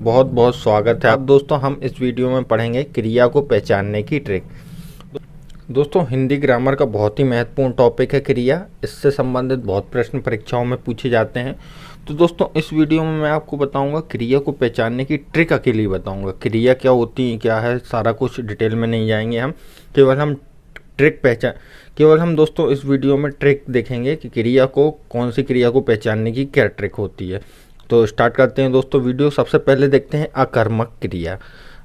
बहुत बहुत स्वागत है। अब दोस्तों हम इस वीडियो में पढ़ेंगे क्रिया को पहचानने की ट्रिक। दोस्तों हिंदी ग्रामर का बहुत ही महत्वपूर्ण टॉपिक है क्रिया। इससे संबंधित बहुत प्रश्न परीक्षाओं में पूछे जाते हैं। तो दोस्तों इस वीडियो में मैं आपको बताऊंगा क्रिया को पहचानने की ट्रिक अकेले ही बताऊंगा। क्रिया क्या होती है, क्या है, सारा कुछ डिटेल में नहीं जाएंगे हम। केवल हम दोस्तों इस वीडियो में ट्रिक देखेंगे कि क्रिया को, कौन सी क्रिया को पहचानने की क्या ट्रिक होती है। तो स्टार्ट करते हैं दोस्तों वीडियो। सबसे पहले देखते हैं अकर्मक क्रिया।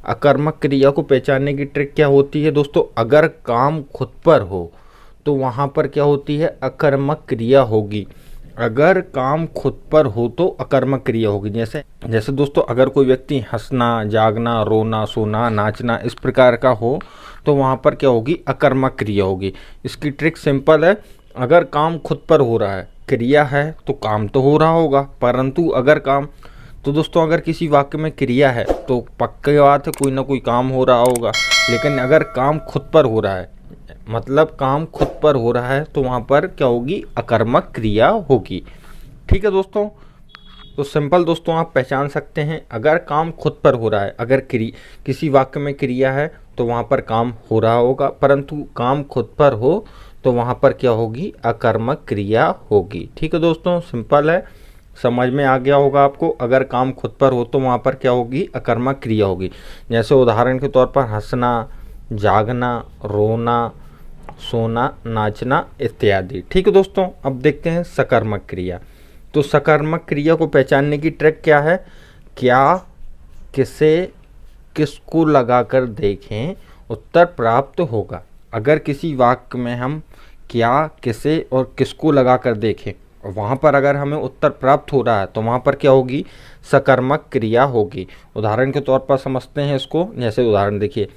अकर्मक क्रिया को पहचानने की ट्रिक क्या होती है दोस्तों, अगर काम खुद पर हो तो वहाँ पर क्या होती है, अकर्मक क्रिया होगी। अगर काम खुद पर हो तो अकर्मक क्रिया होगी। जैसे दोस्तों अगर कोई व्यक्ति हंसना, जागना, रोना, सोना, नाचना इस प्रकार का हो तो वहाँ पर क्या होगी, अकर्मक क्रिया होगी। इसकी ट्रिक सिंपल है, अगर काम खुद पर हो रहा है, क्रिया है तो काम तो हो रहा होगा, परंतु अगर किसी वाक्य में क्रिया है तो पक्की बात है कोई ना कोई काम हो रहा होगा। लेकिन अगर काम खुद पर हो रहा है, मतलब काम खुद पर हो रहा है, तो वहाँ पर क्या होगी, अकर्मक क्रिया होगी। ठीक है दोस्तों, तो सिंपल दोस्तों आप पहचान सकते हैं, अगर काम खुद पर हो रहा है, अगर किसी वाक्य में क्रिया है तो वहाँ पर काम हो रहा होगा, परंतु काम खुद पर हो तो वहाँ पर क्या होगी, अकर्मक क्रिया होगी। ठीक है दोस्तों, सिंपल है, समझ में आ गया होगा आपको। अगर काम खुद पर हो तो वहाँ पर क्या होगी, अकर्मक क्रिया होगी। जैसे उदाहरण के तौर पर हंसना, जागना, रोना, सोना, नाचना इत्यादि। ठीक है दोस्तों, अब देखते हैं सकर्मक क्रिया। तो सकर्मक क्रिया को पहचानने की ट्रिक क्या है, क्या, किसे, किसको लगाकर देखें उत्तर प्राप्त होगा। अगर किसी वाक्य में हम क्या, किसे और किसको लगाकर देखें और वहाँ पर अगर हमें उत्तर प्राप्त हो रहा है तो वहाँ पर क्या होगी, सकर्मक क्रिया होगी। उदाहरण के तौर पर समझते हैं इसको। जैसे उदाहरण देखिए,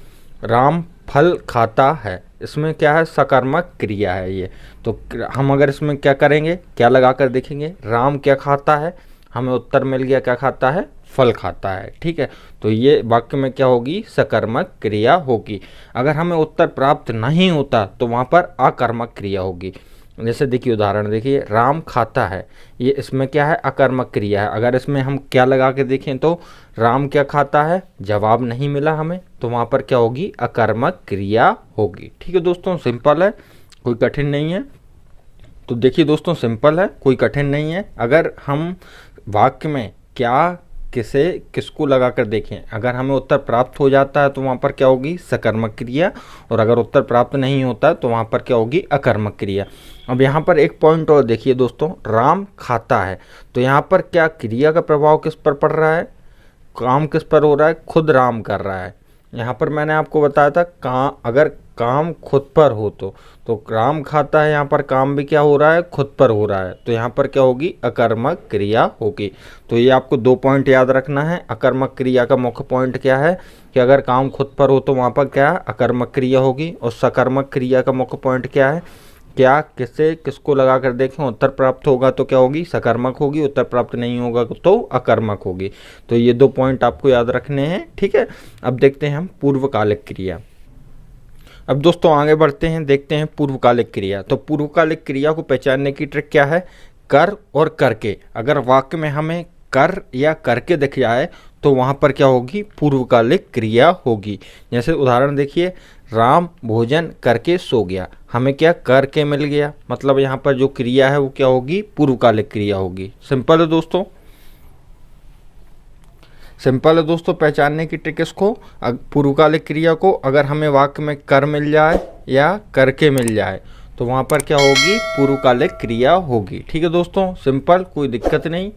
राम फल खाता है, इसमें क्या है, सकर्मक क्रिया है ये। तो हम अगर इसमें क्या करेंगे, क्या लगाकर देखेंगे, राम क्या खाता है, हमें उत्तर मिल गया, क्या खाता है, फल खाता है। ठीक है, तो ये वाक्य में क्या होगी, सकर्मक क्रिया होगी। अगर हमें उत्तर प्राप्त नहीं होता तो वहाँ पर अकर्मक क्रिया होगी। जैसे देखिए उदाहरण देखिए, राम खाता है, ये इसमें क्या है, अकर्मक क्रिया है। अगर इसमें हम क्या लगा के देखें तो राम क्या खाता है, जवाब नहीं मिला हमें, तो वहाँ पर क्या होगी, अकर्मक क्रिया होगी। ठीक है दोस्तों, सिंपल है, कोई कठिन नहीं है। तो देखिए दोस्तों, सिंपल है, कोई कठिन नहीं है। अगर हम वाक्य में क्या, किसे, किसको लगाकर देखें, अगर हमें उत्तर प्राप्त हो जाता है तो वहाँ पर क्या होगी, सकर्मक क्रिया, और अगर उत्तर प्राप्त नहीं होता तो वहाँ पर क्या होगी, अकर्मक क्रिया। अब यहाँ पर एक पॉइंट और देखिए दोस्तों, राम खाता है, तो यहाँ पर क्या क्रिया का प्रभाव किस पर पड़ रहा है, काम किस पर हो रहा है, खुद राम कर रहा है। यहाँ पर मैंने आपको बताया था अगर काम खुद पर हो तो राम खाता है, यहाँ पर काम भी क्या हो रहा है, खुद पर हो रहा है, तो यहाँ पर क्या होगी, अकर्मक क्रिया होगी। तो ये आपको 2 पॉइंट याद रखना है। अकर्मक क्रिया का मुख्य पॉइंट क्या है कि अगर काम खुद पर हो तो वहाँ पर क्या, अकर्मक क्रिया होगी। और सकर्मक क्रिया का मुख्य पॉइंट क्या है, क्या, किसे, किसको लगा कर देखें, उत्तर प्राप्त होगा तो क्या होगी, सकर्मक होगी, उत्तर प्राप्त नहीं होगा तो अकर्मक होगी। तो ये 2 पॉइंट आपको याद रखने हैं। ठीक है, अब देखते हैं हम पूर्वकालिक क्रिया। अब दोस्तों आगे बढ़ते हैं, देखते हैं पूर्वकालिक क्रिया। तो पूर्वकालिक क्रिया को पहचानने की ट्रिक क्या है, कर और करके। अगर वाक्य में हमें कर या करके दिख जाए तो वहाँ पर क्या होगी, पूर्वकालिक क्रिया होगी। जैसे उदाहरण देखिए, राम भोजन करके सो गया, हमें क्या, करके मिल गया, मतलब यहाँ पर जो क्रिया है वो क्या होगी, पूर्वकालिक क्रिया होगी। सिंपल है दोस्तों, सिंपल है दोस्तों, पहचानने की ट्रिक इसको। पूर्वकालिक क्रिया को अगर हमें वाक्य में कर मिल जाए या करके मिल जाए तो वहाँ पर क्या होगी, पूर्वकालिक क्रिया होगी। ठीक है दोस्तों, सिंपल, कोई दिक्कत नहीं।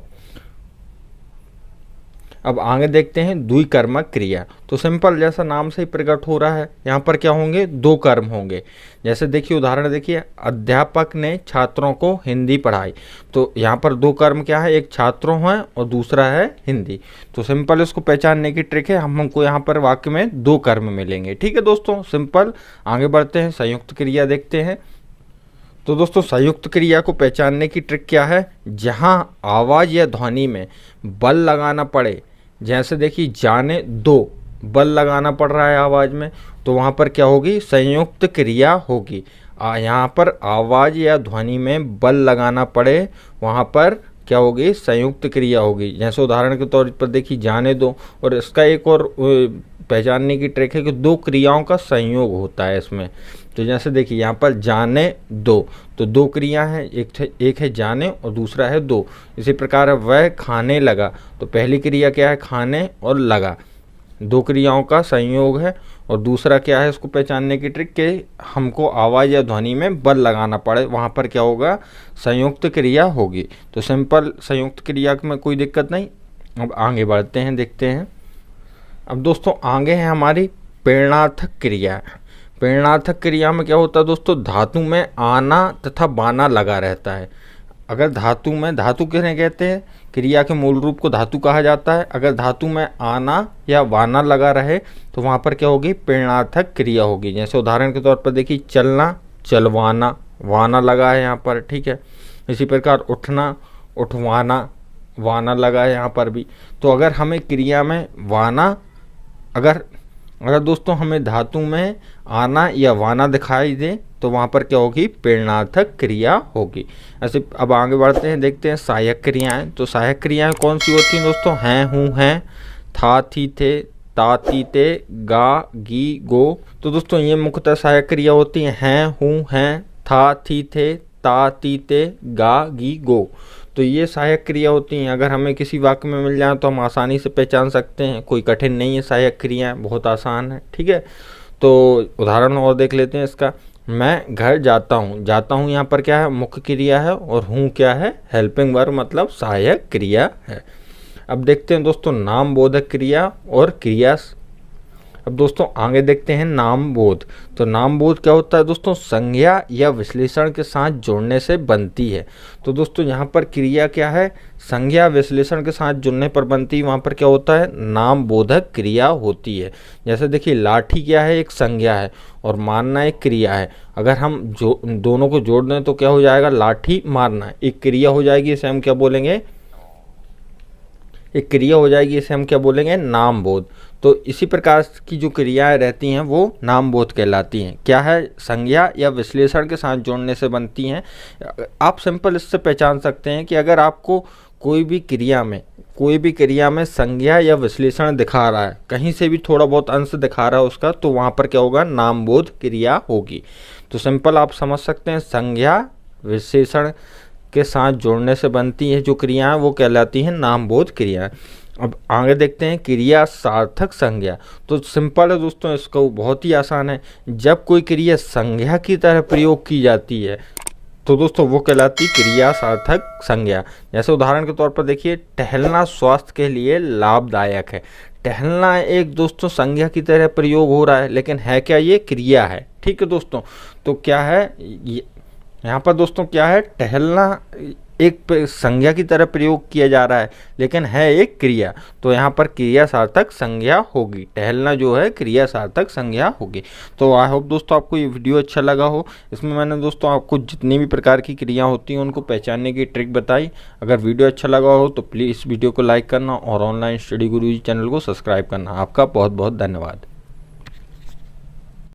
अब आगे देखते हैं द्विकर्मक क्रिया। तो सिंपल, जैसा नाम से ही प्रकट हो रहा है, यहाँ पर क्या होंगे, 2 कर्म होंगे। जैसे देखिए उदाहरण देखिए, अध्यापक ने छात्रों को हिंदी पढ़ाई, तो यहाँ पर 2 कर्म क्या है, एक छात्रों है और दूसरा है हिंदी। तो सिंपल इसको पहचानने की ट्रिक है, हमको यहाँ पर वाक्य में 2 कर्म मिलेंगे। ठीक है दोस्तों, सिंपल। आगे बढ़ते हैं, संयुक्त क्रिया देखते हैं। तो दोस्तों संयुक्त क्रिया को पहचानने की ट्रिक क्या है, जहाँ आवाज़ या ध्वनि में बल लगाना पड़े। जैसे देखिए, जाने दो, बल लगाना पड़ रहा है आवाज़ में, तो वहाँ पर क्या होगी, संयुक्त क्रिया होगी। यहाँ पर आवाज़ या ध्वनि में बल लगाना पड़े, वहाँ पर क्या होगी, संयुक्त क्रिया होगी। जैसे उदाहरण के तौर पर देखिए जाने दो, और इसका एक और पहचानने की ट्रिक है कि दो क्रियाओं का संयोग होता है इसमें। तो जैसे देखिए यहाँ पर जाने दो, तो दो क्रिया हैं, एक है जाने और दूसरा है दो। इसी प्रकार वह खाने लगा, तो पहली क्रिया क्या है, खाने, और लगा, दो क्रियाओं का संयोग है। और दूसरा क्या है, इसको पहचानने की ट्रिक कि हमको आवाज़ या ध्वनि में बल लगाना पड़े, वहाँ पर क्या होगा, संयुक्त क्रिया होगी। तो सिंपल संयुक्त क्रिया में कोई दिक्कत नहीं। अब आगे बढ़ते हैं, देखते हैं। अब दोस्तों आगे है हमारी प्रेरणार्थक क्रिया। प्रेरणार्थक क्रिया में क्या होता है दोस्तों, धातु में आना तथा बाना लगा रहता है। अगर धातु में, धातु किन्हें कहते हैं, क्रिया के मूल रूप को धातु कहा जाता है। अगर धातु में आना या वाना लगा रहे तो वहाँ पर क्या होगी, प्रेरणार्थक क्रिया होगी। जैसे उदाहरण के तौर पर देखिए चलना, चलवाना, वाना लगा है यहाँ पर, ठीक है। इसी प्रकार उठना, उठवाना, वाना लगा है यहाँ पर भी। तो अगर हमें क्रिया में वाना, अगर दोस्तों हमें धातु में आना या वाना दिखाई दे तो वहाँ पर क्या होगी, प्रेरणार्थक क्रिया होगी। ऐसे अब आगे बढ़ते हैं, देखते हैं सहायक क्रियाएं। तो सहायक क्रियाएं कौन सी होती हैं दोस्तों, हैं, हूँ, हैं, था, थी, थे, ता, ती, ते, गा, गी, गो। तो दोस्तों ये मुख्यतः सहायक क्रिया होती हैं, हूँ, हैं, था, थी, थे, ता, ती, ते, गा, गी, गो। तो ये सहायक क्रिया होती हैं। अगर हमें किसी वाक्य में मिल जाए तो हम आसानी से पहचान सकते हैं, कोई कठिन नहीं है, सहायक क्रियाएं बहुत आसान है, ठीक है। तो उदाहरण और देख लेते हैं इसका। मैं घर जाता हूँ, जाता हूँ यहाँ पर क्या है, मुख्य क्रिया है, और हूँ क्या है, हेल्पिंग वर्ब, मतलब सहायक क्रिया है। अब देखते हैं दोस्तों नाम बोधक क्रिया और क्रिया। अब दोस्तों आगे देखते हैं नाम बोध। तो नाम बोध क्या होता है दोस्तों, संज्ञा या विश्लेषण के साथ जोड़ने से बनती है। तो दोस्तों यहाँ पर क्रिया क्या है, संज्ञा विश्लेषण के साथ जुड़ने पर बनती है, वहाँ पर क्या होता है, नाम बोधक क्रिया होती है। जैसे देखिए लाठी क्या है, एक संज्ञा है, और मारना एक क्रिया है। अगर हम जो दोनों को जोड़ दें तो क्या हो जाएगा, लाठी मारना एक क्रिया हो जाएगी, इसे हम क्या बोलेंगे, एक क्रिया हो जाएगी, इसे हम क्या बोलेंगे, नाम बोध। तो इसी प्रकार की जो क्रियाएं रहती हैं वो नाम बोध कहलाती हैं। क्या है, संज्ञा या विश्लेषण के साथ जोड़ने से बनती हैं। आप सिंपल इससे पहचान सकते हैं कि अगर आपको कोई भी क्रिया में संज्ञा या विश्लेषण दिखा रहा है, कहीं से भी थोड़ा बहुत अंश दिखा रहा है उसका, तो वहाँ पर क्या होगा, नाम बोध क्रिया होगी। तो सिंपल आप समझ सकते हैं, संज्ञा विशेषण के साथ जोड़ने से बनती है जो क्रियाएं वो कहलाती हैं नाम बोध क्रियाएं। अब आगे देखते हैं क्रिया सार्थक संज्ञा। तो सिंपल है दोस्तों, इसका बहुत ही आसान है। जब कोई क्रिया संज्ञा की तरह प्रयोग की जाती है तो दोस्तों वो कहलाती क्रिया सार्थक संज्ञा। जैसे उदाहरण के तौर पर देखिए टहलना स्वास्थ्य के लिए लाभदायक है। टहलना एक दोस्तों संज्ञा की तरह प्रयोग हो रहा है, लेकिन है क्या, ये क्रिया है, ठीक है दोस्तों। तो क्या है यहाँ पर दोस्तों, क्या है, टहलना एक संज्ञा की तरह प्रयोग किया जा रहा है, लेकिन है एक क्रिया। तो यहाँ पर क्रिया सार्थक संज्ञा होगी, टहलना जो है क्रिया सार्थक संज्ञा होगी। तो आई होप दोस्तों आपको ये वीडियो अच्छा लगा हो। इसमें मैंने दोस्तों आपको जितनी भी प्रकार की क्रिया होती हैं उनको पहचानने की ट्रिक बताई। अगर वीडियो अच्छा लगा हो तो प्लीज़ इस वीडियो को लाइक करना और ऑनलाइन स्टडी गुरुजी चैनल को सब्सक्राइब करना। आपका बहुत बहुत धन्यवाद।